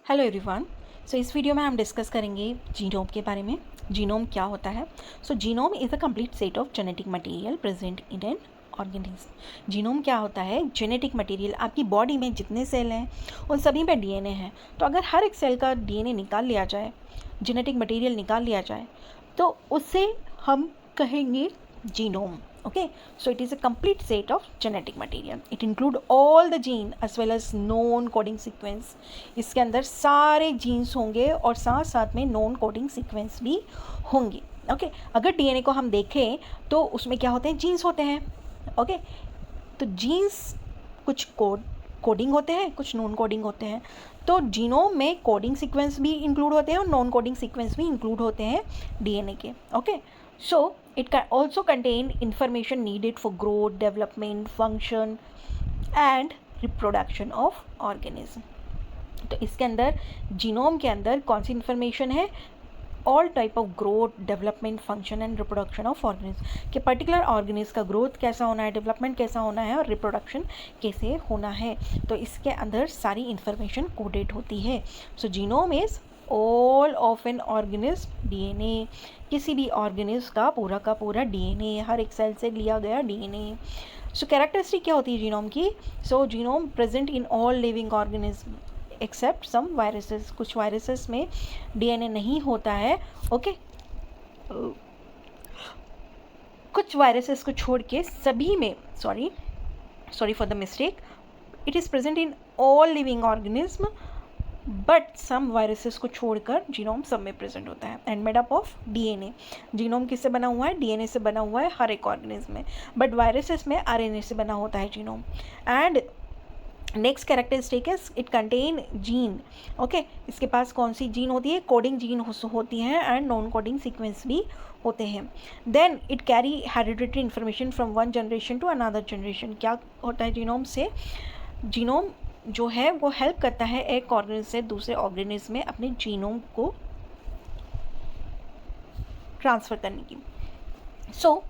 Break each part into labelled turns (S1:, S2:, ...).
S1: Hello everyone. इस video में हम डिस्कस करेंगे जीनोम के बारे में। जीनोम क्या होता है? Genome is a complete set of genetic material present in an organism. Genome क्या होता है? Genetic material. आपकी बॉडी में जितने सेल हैं उन सभी में डीएनए है। तो अगर हर एक सेल का डीएनए निकाल लिया जाए, जेनेटिक मटेरियल निकाल लिया जाए, तो उससे हम कहेंगे genome. Okay, so it is a complete set of genetic material. It include all the gene as well as known coding sequence. इसके अंदर सारे जीन्स होंगे और साथ साथ में नॉन कोडिंग सीक्वेंस भी होंगे। ओके, अगर डीएनए को हम देखें तो उसमें क्या होते हैं? जीन्स होते हैं। ओके, तो जीन्स कुछ कोडिंग होते हैं, कुछ नॉन कोडिंग होते हैं। तो जीनोम में कोडिंग सीक्वेंस भी इंक्लूड होते हैं और नॉन कोडिंग सीक्वेंस भी इंक्लूड होते हैं डीएनए के। Okay, so it can also contain information needed for growth, development, function and reproduction of organism. तो इसके अंदर जीनोम के अंदर कौन सी इंफॉर्मेशन है? All type of growth, development, function and reproduction of organism. कि पर्टिकुलर ऑर्गेनिज्म का ग्रोथ कैसा होना है, डेवलपमेंट कैसा होना है और रिप्रोडक्शन कैसे होना है, तो इसके अंदर सारी इंफॉर्मेशन कोडेड होती है। So genome is all of an organism DNA. किसी भी ऑर्गेनिज्म का पूरा डीएनए, हर एक सेल से लिया गया डीएनए। सो कैरेक्टरिस्टिक क्या होती है जीनोम की? So genome present in all living organism except some viruses. कुछ वायरसेस में डीएनए नहीं होता है। ओके, कुछ वायरसेस को छोड़ के सभी में, sorry for the mistake, it is present in all living organism but some viruses को छोड़कर जीनोम सब में प्रेजेंट होता है and made up of DNA. Genome किससे बना हुआ है? डीएनए से बना हुआ है हर एक ऑर्गेनिज्म में, बट वायरसेस में आरएनए से बना होता है genome. And next characteristic is it contain gene. Okay, इसके पास कौन सी जीन होती है? कोडिंग जीन होती हैं एंड नॉन कोडिंग सीक्वेंस भी होते हैं। Then it carry hereditary information from one generation to another generation. क्या होता है जीनोम से? जीनोम जो है वो हेल्प करता है एक ऑर्गेनिज्म से दूसरे ऑर्गेनिज्म में अपने जीनोम को ट्रांसफ़र करने की। So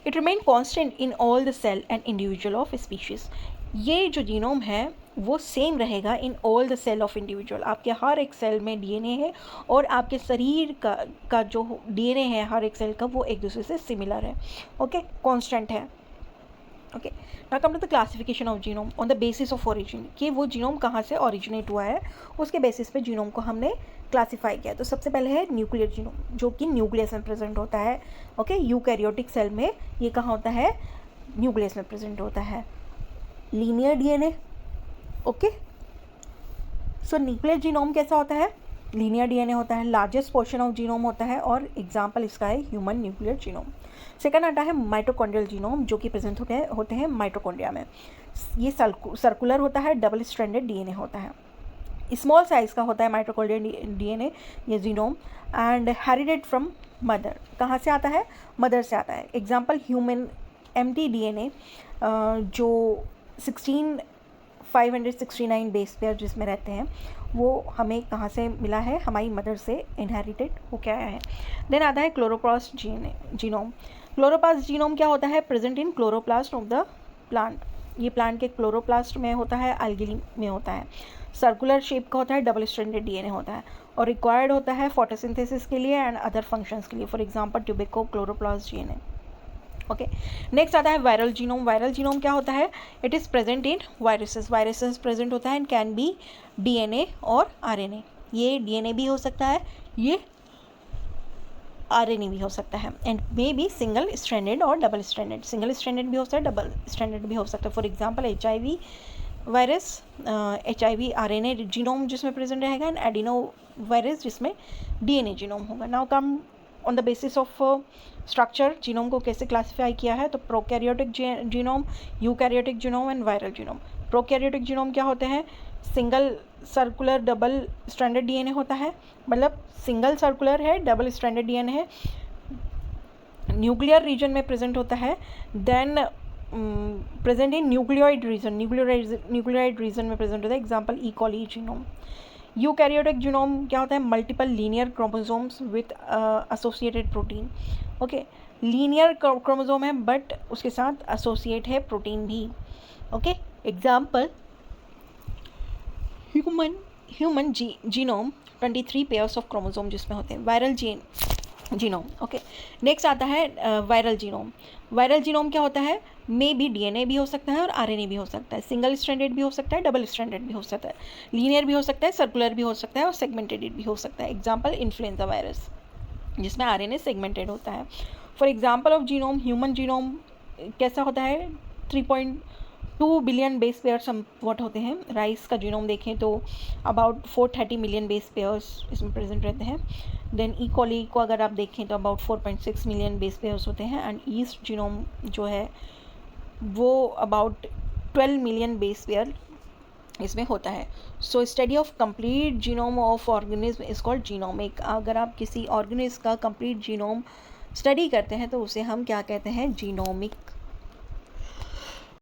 S1: it remain constant in all the cell and individual of species. ये जो जीनोम है वो सेम रहेगा in all the cell of individual. आपके हर एक सेल में डीएनए है और आपके शरीर का जो डीएनए है हर एक सेल का, वो एक दूसरे से सिमिलर है। ओके, कांस्टेंट है। Okay, now come to the classification of genome on the basis of origin. कि वो जीनोम कहाँ से ओरिजिनेट हुआ है, उसके बेसिस पे जीनोम को हमने क्लासीफाई किया। तो सबसे पहले है न्यूक्लियर जीनोम, जो कि न्यूक्लियस में प्रेजेंट होता है। ओके, यूकैरियोटिक सेल में ये कहाँ होता है? न्यूक्लियस में प्रेजेंट होता है। Linear DNA. ओके, सो न्यूक्लियर जीनोम कैसा होता है? लीनियर डीएनए होता है, लार्जेस्ट पोर्शन ऑफ जीनोम होता है और एग्जाम्पल इसका है ह्यूमन न्यूक्लियर जीनोम। सेकंड आता है माइटोकॉन्ड्रियल जीनोम, जो कि प्रेजेंट होते हैं माइटोकॉन्ड्रिया में। ये सर्कुलर होता है, डबल स्ट्रैंडेड डीएनए होता है, स्मॉल साइज़ का होता है माइटोकॉन्ड्रियल डीएनए ये जीनोम एंड हेरिडेड फ्रॉम मदर। कहाँ से आता है? मदर से आता है। एग्जाम्पल ह्यूमन एम्प्टी डीएनए जो 16569 बेस पेयर जिसमें रहते हैं, वो हमें कहाँ से मिला है? हमारी मदर से इनहेरिटेड होकर आया है। देन आता है क्लोरोप्लास्ट जीनोम। क्लोरोप्लास्ट जीनोम क्या होता है? Present in chloroplast of the plant. ये प्लांट के क्लोरोप्लास्ट में होता है, algae में होता है, सर्कुलर शेप का होता है, डबल स्ट्रैंडेड डीएनए होता है और रिक्वायर्ड होता है फोटोसिंथेसिस के लिए एंड अदर फंक्शंस के लिए, फॉर एग्जांपल ट्यूबिको क्लोरोप्लास्ट डीएनए। ओके, नेक्स्ट आता है वायरल जीनोम। वायरल जीनोम क्या होता है? It is present in viruses present होता है एंड कैन बी डीएनए और आरएनए। ये डीएनए भी हो सकता है, ये आरएनए भी हो सकता है and may be single stranded और डबल स्ट्रैंडेड। सिंगल स्ट्रैंडेड भी हो सकता है, डबल स्ट्रैंडेड भी हो सकता है। For example HIV virus, HIV RNA genome जिसमें प्रेजेंट रहेगा एंड एडिनो वायरस जिसमें डीएनए जीनोम होगा। Now come on the basis of structure, genome को कैसे क्लासीफाई किया है? तो prokaryotic genome, eukaryotic genome and viral genome. Prokaryotic genome क्या होते हैं? Single circular double stranded DNA होता है, मतलब सिंगल सर्कुलर है, डबल स्ट्रैंडेड डीएनए है, न्यूक्लियर रीजन में प्रेजेंट होता है। Then present in nucleoid reason में प्रेजेंट होता है। एग्जाम्पल ई कॉली जीनोम। यूकैरियोटिक जीनोम क्या होता है? Multiple linear chromosomes with associated protein. Okay, linear chromosome है बट उसके साथ एसोसिएट है प्रोटीन भी। Okay, example human human genome 23 pairs of chromosome जिसमें होते हैं। Viral genome, okay. नेक्स्ट आता है वायरल जीनोम। वायरल जीनोम क्या होता है? मे बी डीएनए भी हो सकता है और आरएनए भी हो सकता है, सिंगल स्ट्रैंडेड भी हो सकता है, डबल स्ट्रैंडेड भी हो सकता है, लीनियर भी हो सकता है, सर्कुलर भी हो सकता है और सेगमेंटेड भी हो सकता है। एग्जाम्पल इन्फ्लुएंजा वायरस जिसमें आरएनए सेगमेंटेड होता है। For example of genome, human genome कैसा होता है? 3.2 बिलियन बेस पेयर्स व्हाट होते हैं। राइस का जीनोम देखें तो अबाउट 430 मिलियन बेस पेयर्स इसमें प्रेजेंट रहते हैं। देन ई कॉली को अगर आप देखें तो अबाउट 4.6 मिलियन बेस पेयर्स होते हैं। एंड ईस्ट जीनोम जो है वो अबाउट 12 मिलियन बेस पेयर इसमें होता है। So study of complete genome of organism is called genomic. अगर आप किसी ऑर्गेनिज्म का कंप्लीट जीनोम स्टडी करते हैं तो उसे हम क्या कहते हैं? जीनोमिक